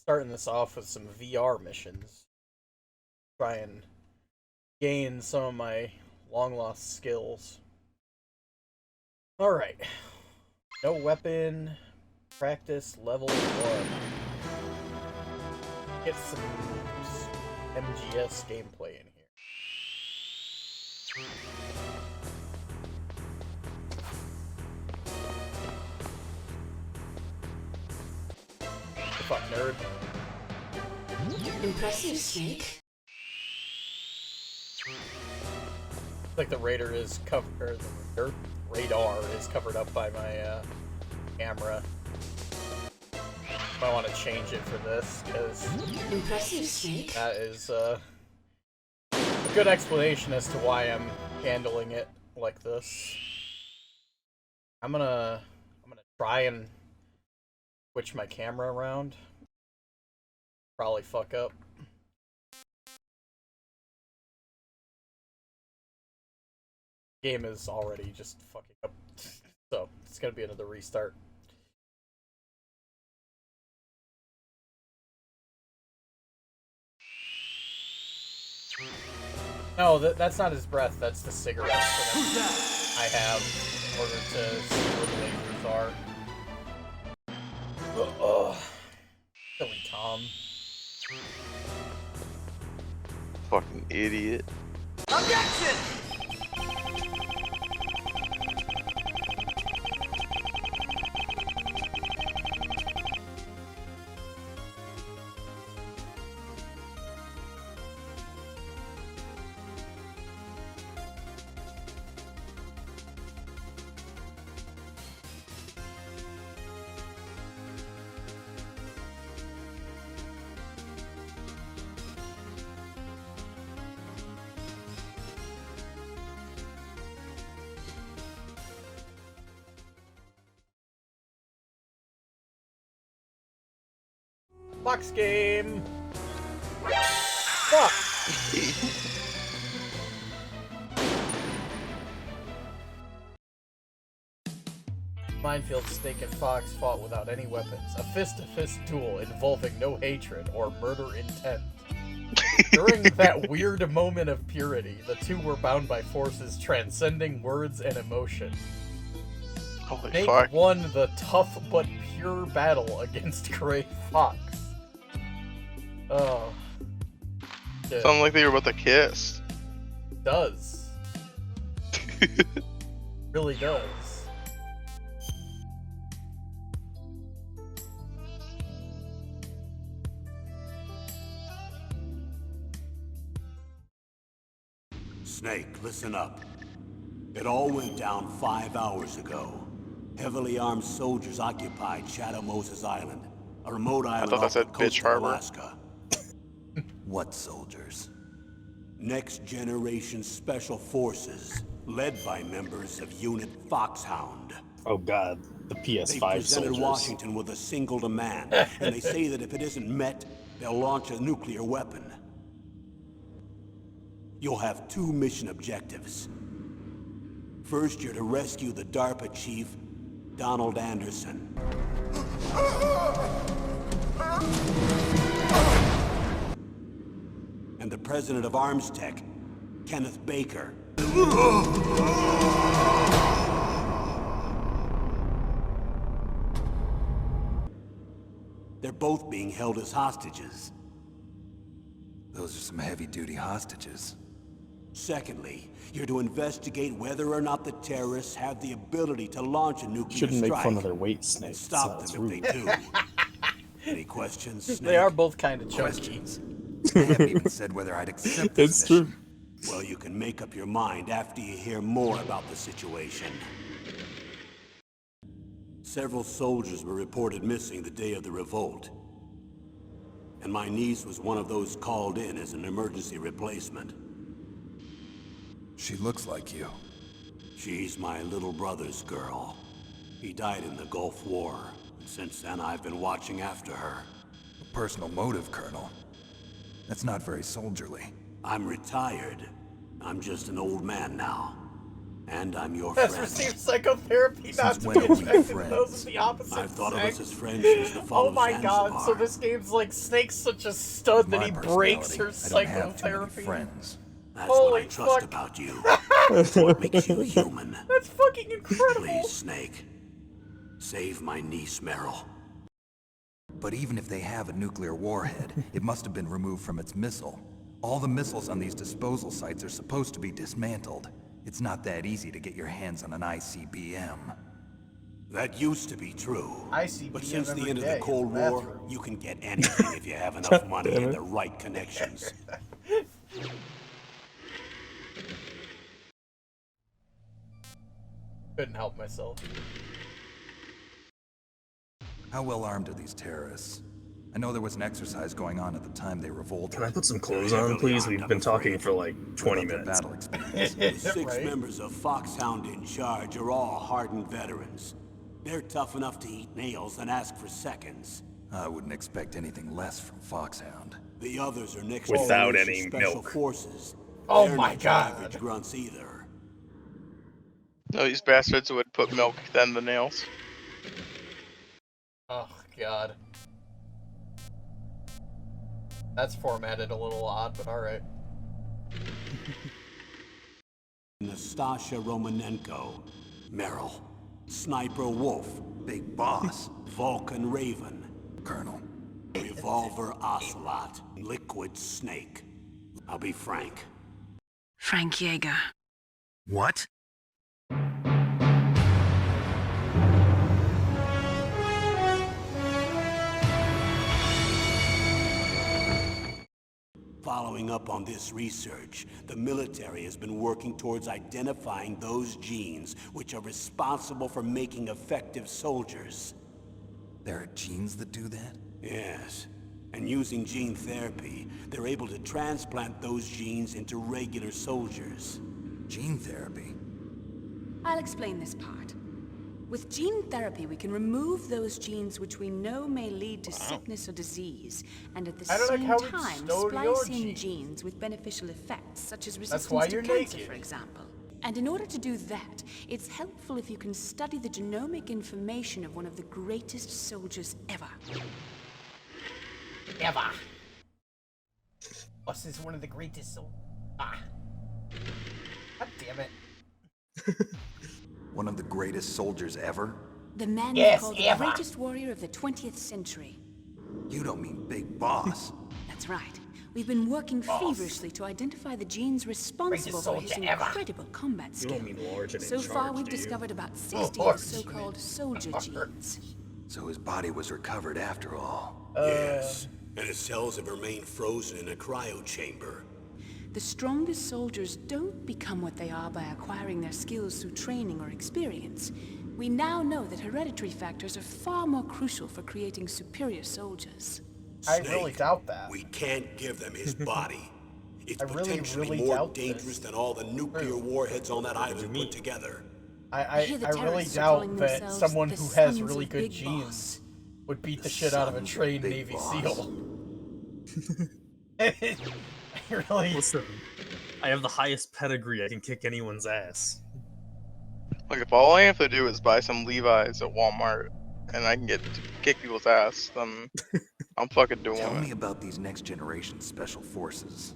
starting this off with some VR missions. Try and gain some of my long lost skills. Alright. No weapon. Practice level 1. Get some MGS gameplay in here. Fuck, nerd. Impressive, Snake. Like the radar is covered, the radar is covered up by my camera. I want to change it for this because Impressive, Snake. that is a good explanation as to why I'm handling it like this. I'm gonna try and switch my camera around. Probably fuck up. Game is already just fucking up, so it's gonna be another restart. No, that's not his breath. That's the cigarette that I have in order to see where the lasers are. Ugh. Silly Tom. Fucking idiot. Objection! Box game! Fuck! Minefield, Snake, and Fox fought without any weapons. A fist-to-fist duel involving no hatred or murder intent. During that weird moment of purity, the two were bound by forces transcending words and emotion. Holy Snake fuck. won the tough but pure battle against Gray Fox. Oh. Shit. Sounded like they were about to kiss. Does. Really does. Snake, listen up. It all went down 5 hours ago. Heavily armed soldiers occupied Shadow Moses Island, a remote island thought that off the said coast Bitch of Harbor. Alaska. What soldiers? Next Generation Special Forces, led by members of Unit Foxhound. Oh god, the They PS5 presented soldiers. Washington with a single demand, and they say that if it isn't met, they'll launch a nuclear weapon. You'll have 2 mission objectives. First, you're to rescue the DARPA chief, Donald Anderson. And the president of Armstech, Kenneth Baker. They're both being held as hostages. Those are some heavy-duty hostages. Secondly, you're to investigate whether or not the terrorists have the ability to launch a nuclear Shouldn't make strike. fun of their weight, And Snake. stop That's them if rude. they do. Any questions, Snake? They are both kind of chunky. Questions. I haven't even said whether I'd accept this It's mission. true. Well, you can make up your mind after you hear more about the situation. Several soldiers were reported missing the day of the revolt. And my niece was one of those called in as an emergency replacement. She looks like you. She's my little brother's girl. He died in the Gulf War. Since then, I've been watching after her. A personal motive, Colonel. That's not very soldierly. I'm retired. I'm just an old man now. And I'm your Has friend. received psychotherapy not Since to when be are we attracted to those of friends? the opposite I've thought of sex. us as friends since the fall Oh of my Zanzibar. god, so this game's like Snake's such a stud that My he breaks personality, her I don't have too many psychotherapy. friends. That's Holy what I trust fuck. about you. That's what makes you human. That's fucking incredible. Please, Snake. Save my niece, Meryl. But even if they have a nuclear warhead, it must have been removed from its missile. All the missiles on these disposal sites are supposed to be dismantled. It's not that easy to get your hands on an ICBM. That used to be true. ICBM But since the every end of day the Cold in the War, bathroom. you can get anything if you have enough money and the right connections. Couldn't help myself. How well armed are these terrorists? I know there was an exercise going on at the time they revolted. Can I put some clothes on, please? We've been talking for like 20 What about their minutes. battle experience? The 6 Right? members of Foxhound in charge are all hardened veterans. They're tough enough to eat nails and ask for seconds. I wouldn't expect anything less from Foxhound. The others are next Without generation any special milk. forces. Oh They're my not your God. average grunts either. No, these bastards would put milk then the nails. Oh god. That's formatted a little odd, but alright. Nastasha Romanenko, Meryl, Sniper Wolf, Big Boss, Vulcan Raven, Colonel. Revolver Ocelot, Liquid Snake. I'll be frank. Frank Yeager. What? Following up on this research, the military has been working towards identifying those genes which are responsible for making effective soldiers. There are genes that do that? Yes. And using gene therapy, they're able to transplant those genes into regular soldiers. Gene therapy? I'll explain this part. With gene therapy, we can remove those genes which we know may lead to sickness or disease, and at the I don't like same how we time stole your splice in genes. genes with beneficial effects, such as why resistance to you're cancer, naked. for example. And in order to do that, it's helpful if you can study the genomic information of one of the greatest soldiers ever. Ever. Us is one of the greatest so God damn it. One of the greatest soldiers ever? The man Yes, called the ever. greatest warrior of the 20th century. You don't mean Big Boss. That's right. We've been working feverishly to identify the genes responsible for his soldier ever. incredible combat You skill. don't mean large and in So far, charge, we've do you? discovered about 60 of the Large so-called and soldier charge. genes. So his body was recovered after all. Yes. And his cells have remained frozen in a cryo chamber. The strongest soldiers don't become what they are by acquiring their skills through training or experience. We now know that hereditary factors are far more crucial for creating superior soldiers. I Snake, really doubt that. We can't give them his body. It's I really, potentially really more doubt dangerous this. than all the nuclear True. warheads on that island put together. I hear the really terrorists are doubt calling that themselves someone the who has Sons really of good Big genes Boss. would beat the The shit out of a Sons of trained Big Navy Boss. SEAL. I really. Listen, I have the highest pedigree. I can kick anyone's ass. Like if all I have to do is buy some Levi's at Walmart and I can get to kick people's ass, then I'm fucking doing Tell me it. about these next generation special forces.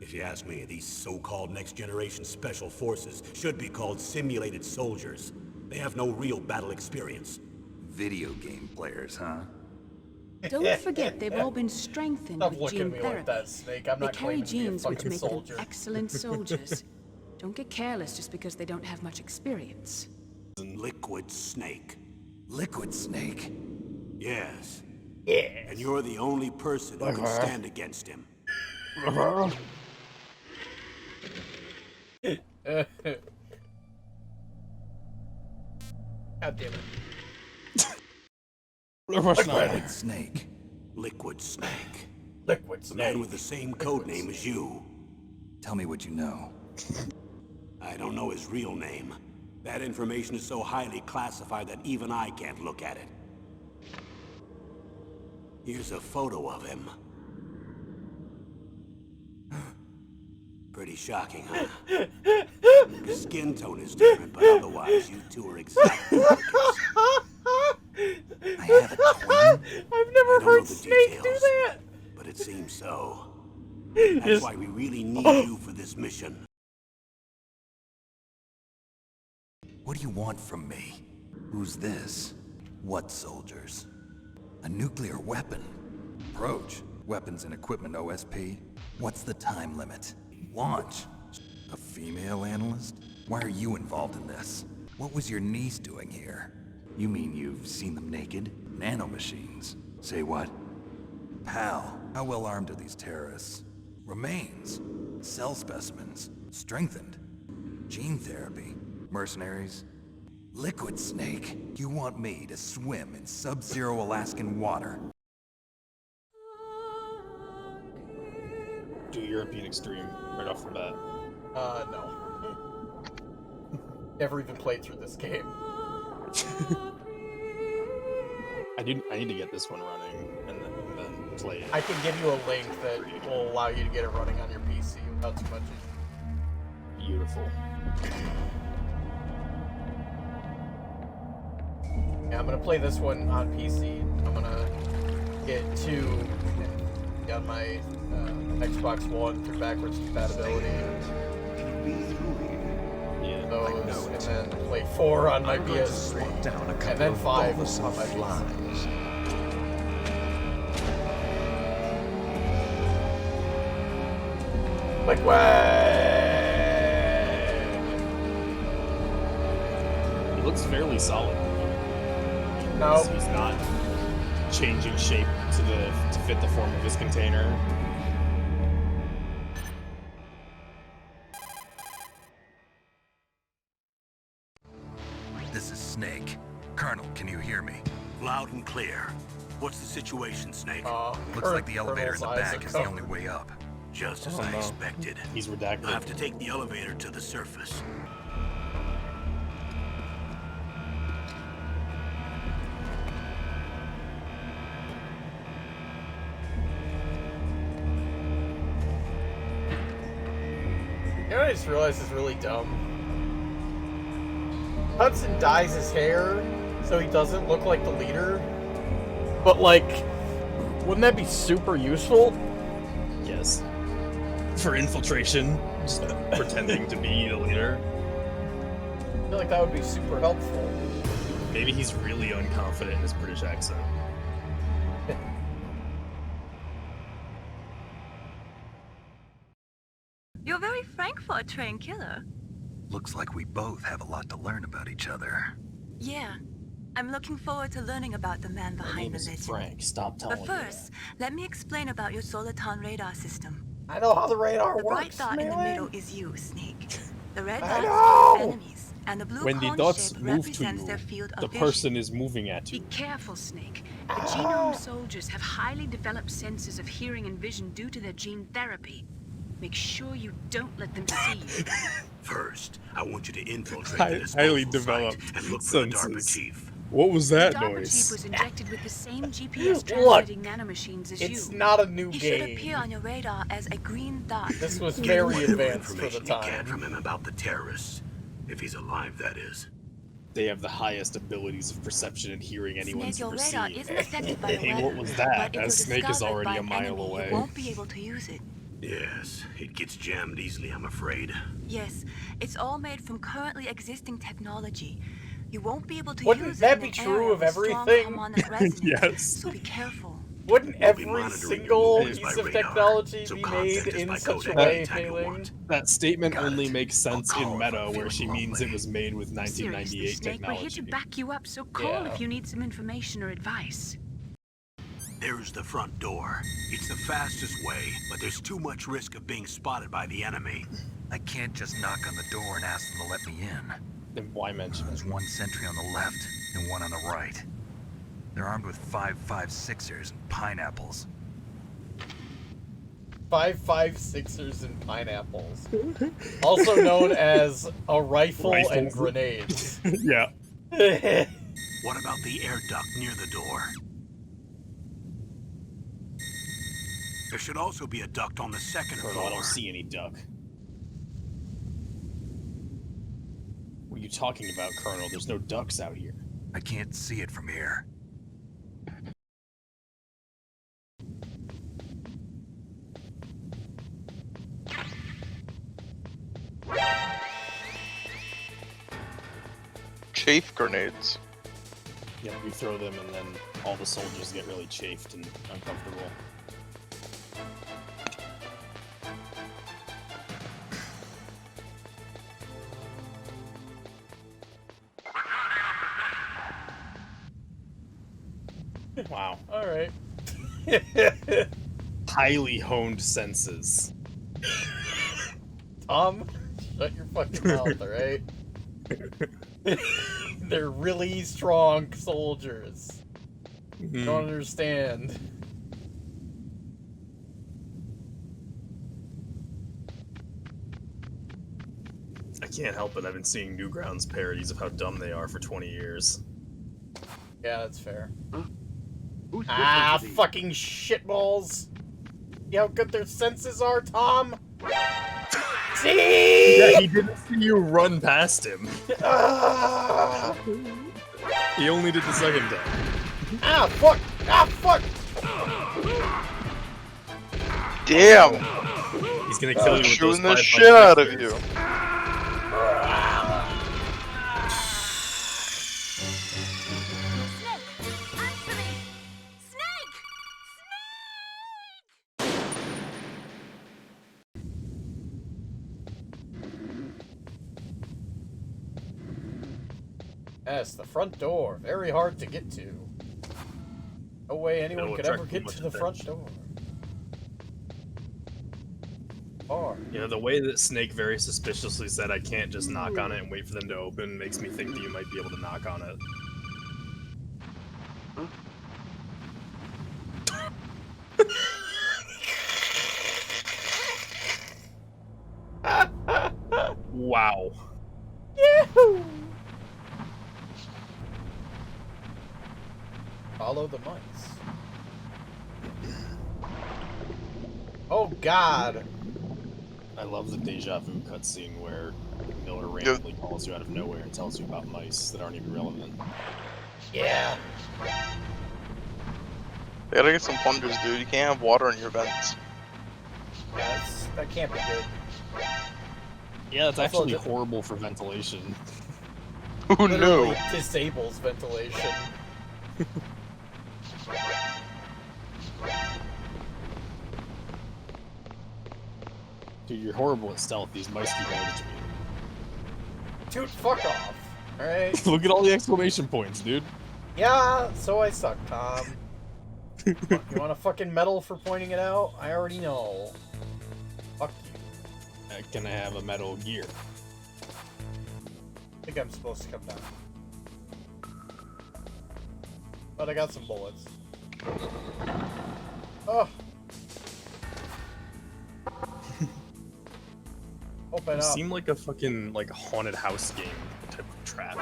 If you ask me, these so-called next-generation special forces should be called simulated soldiers. They have no real battle experience. Video game players, huh? Don't forget, they've all been strengthened Stop with looking gene at me therapy. like that, Snake. I'm They not carry claiming to be a genes which fucking make soldier. them excellent soldiers. Don't get careless just because they don't have much experience. Liquid Snake. Liquid Snake. Yes. Yeah. And you're the only person who can stand against him. God damn it. Liquid Snake. Liquid Snake. Liquid The man Snake. with the same code name as you. Tell me what you know. I don't know his real name. That information is so highly classified that even I can't look at it. Here's a photo of him. Pretty shocking, huh? Your skin tone is different, but otherwise you two are exactly like I have a twin? I've I never don't know heard the Snake do details. that. But it seems so. That's Just- why we really need you for this mission. What do you want from me? Who's this? What soldiers? A nuclear weapon? Approach. Weapons and equipment OSP. What's the time limit? Launch. A female analyst? Why are you involved in this? What was your niece doing here? You mean you've seen them naked? Nanomachines. Say what? Pal, how well armed are these terrorists? Remains. Cell specimens. Strengthened. Gene therapy. Mercenaries. Liquid Snake. You want me to swim in sub-zero Alaskan water? Do European Extreme right off the bat. No. Never even played through this game. I need to get this one running and then play it. I can give you a link that will allow you to get it running on your PC without too much issue. Beautiful. Yeah, I'm gonna play this one on PC. I'm gonna get 2 on my Xbox One for backwards compatibility. Yeah. Those, and then play 4 on my PS3, and then 5 on my PC. He looks fairly solid. No. He's not changing shape to fit the form of his container. This is Snake. Colonel, can you hear me? Loud and clear. What's the situation, Snake? Looks like the elevator in the Colonel's eyes back are is the covered. only way up. Just as Oh, I no. expected. He's You'll redacted. have to take the elevator to the surface. You know what I just realized is really dumb? Hudson dyes his hair so he doesn't look like the leader. But like, wouldn't that be super useful? Yes. For infiltration, just pretending to be the leader. I feel like that would be super helpful. Maybe he's really unconfident in his British accent. You're very frank for a trained killer. Looks like we both have a lot to learn about each other. Yeah. I'm looking forward to learning about the man My behind name the is legend. Frank. Stop telling But me first, let me explain about your Soliton radar system. I know how the radar The bright works, dot in the Melee. middle is you, Snake. The red I dots know! are enemies, and the blue When the cone dots shape move to represents you, their field of the vision. person is moving at Be you. careful, Snake. The genome soldiers have highly developed senses of hearing and vision due to their gene therapy. Make sure you don't let them see you. First, I want you to infiltrate Hi- the disposal highly site developed and look for the DARPA senses. chief. What was The that DARPA noise? chief was injected with the same GPS Look, transmitting nanomachines as It's you. not a new He should game. appear on your radar as a green dot. This was Get very whatever advanced for the information you can time. from him about the terrorists. If he's alive, that is. They have the highest abilities of perception and hearing anyone's Snake, your ever radar seen. isn't affected by the Hey, weather. what was that? But if That you're snake is discovered already by a an mile enemy, away. You won't be able to use it. Yes, it gets jammed easily, I'm afraid. Yes, it's all made from currently existing technology. You won't be able to Wouldn't use that it in be an true area of with strong everything? harmonic resonance. Yes. So be careful. Wouldn't We'll be every monitoring your single movements piece by of radar, technology so be contact made us in by such a codec way, anytime you Pei Ling? want. That statement Got only it. makes sense I'll in call if Meta, I'm where she feeling means lonely. it was made with Seriously, 1998 Snake, we're here technology. to back you up, so call Yeah. if you need some information or advice. There's the front door. It's the fastest way, but there's too much risk of being spotted by the enemy. I can't just knock on the door and ask them to let me in. Then why mention it? There's one sentry on the left and one on the right. They're armed with 5.56ers and pineapples. 5.56ers and pineapples. Also known as a rifle and Rifles. grenades. Yeah. What about the air duct near the door? There should also be a duct on the second Colonel, I floor. don't see any duck. What are you talking about, Colonel? There's no ducks out here. I can't see it from here. Chafe grenades. Yeah, we throw them and then all the soldiers get really chafed and uncomfortable. Wow. Alright. Highly honed senses. Tom, shut your fucking mouth, alright? They're really strong soldiers. You don't understand. I can't help it. I've been seeing Newgrounds parodies of how dumb they are for 20 years. Yeah, that's fair. Who's Ah, fucking shitballs! See how good their senses are, Tom? See? Yeah, he didn't see you run past him. Ah, He only did the second time. ah, fuck! Ah, fuck! Damn! He's gonna kill you with those Shooting the 5 shit out of buttons. you. Yes, the front door. Very hard to get to. No way anyone It'll could attract ever too get much to the front attention. door. Hard. You know, the way that Snake very suspiciously said I can't just knock on it and wait for them to open makes me think that you might be able to knock on it. Wow. Yahoo! Follow the mice. Oh God! I love the deja vu cutscene where Miller randomly calls you out of nowhere and tells you about mice that aren't even relevant. Yeah. They gotta get some plungers, dude. You can't have water in your vents. Yeah, that can't be good. Yeah, it's Also, actually the- horrible for ventilation. Who Literally knew? disables ventilation. Dude, you're horrible at stealth. These mice keep noticing Dude, fuck off. Alright? you. Look at all the exclamation points, dude. Yeah, so I suck, Tom. You want a fucking medal for pointing it out? I already know. Fuck you. Can I have a metal gear? I think I'm supposed to come down. But I got some bullets. Oh. Open You up. seem like a fucking like haunted house game type of trap.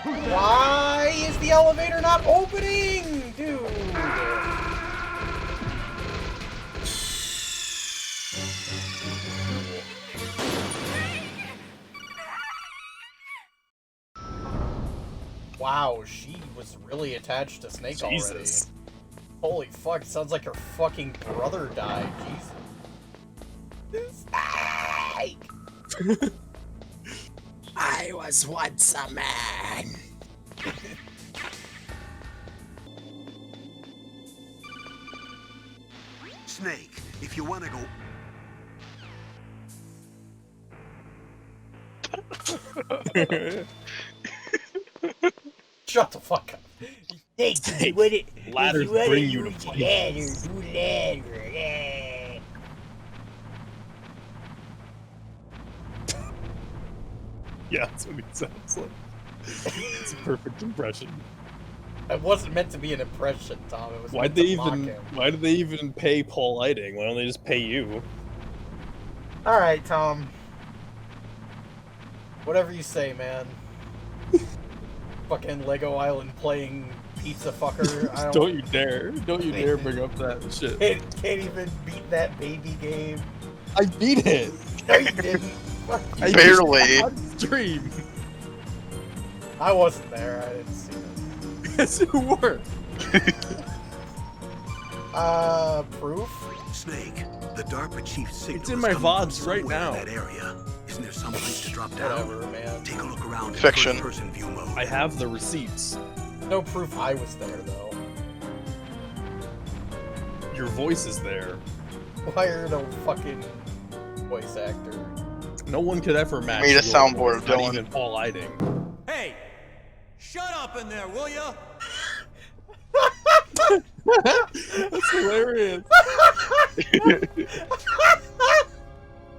Why is the elevator not opening, dude? Wow, she was really attached to Snake Jesus. already. Holy fuck, sounds like her fucking brother died. Jesus. Snake! I was once a man. Snake, if you want to go... Shut the fuck up. Hey, ladders bring you to places. Yeah, that's what it sounds like. It's a perfect impression. It wasn't meant to be an impression, Tom. It was Why'd meant they to mock even? him. Why did they even pay Paul Lighting? Why don't they just pay you? Alright, Tom. Whatever you say, man. Fucking Lego Island playing pizza fucker. I Don't you dare! Don't you dare bring up that shit. can't even beat that baby game. I beat it. No, you didn't. Fuck you. Barely. On stream. I wasn't there. I didn't see it. Yes, you were. Proof? Snake, the DARPA chief signal It's in is my coming from VODs right somewhere now. in that area. Isn't there some place to drop down? Whatever, man. Take a look around in Fiction. first-person view mode. I have the receipts. No proof I was there, though. Your voice is there. Hired a fucking voice actor. No one could ever match. Made a your soundboard voice, of not Dylan. even Paul Eiding. Hey! Shut up in there, will ya? That's hilarious.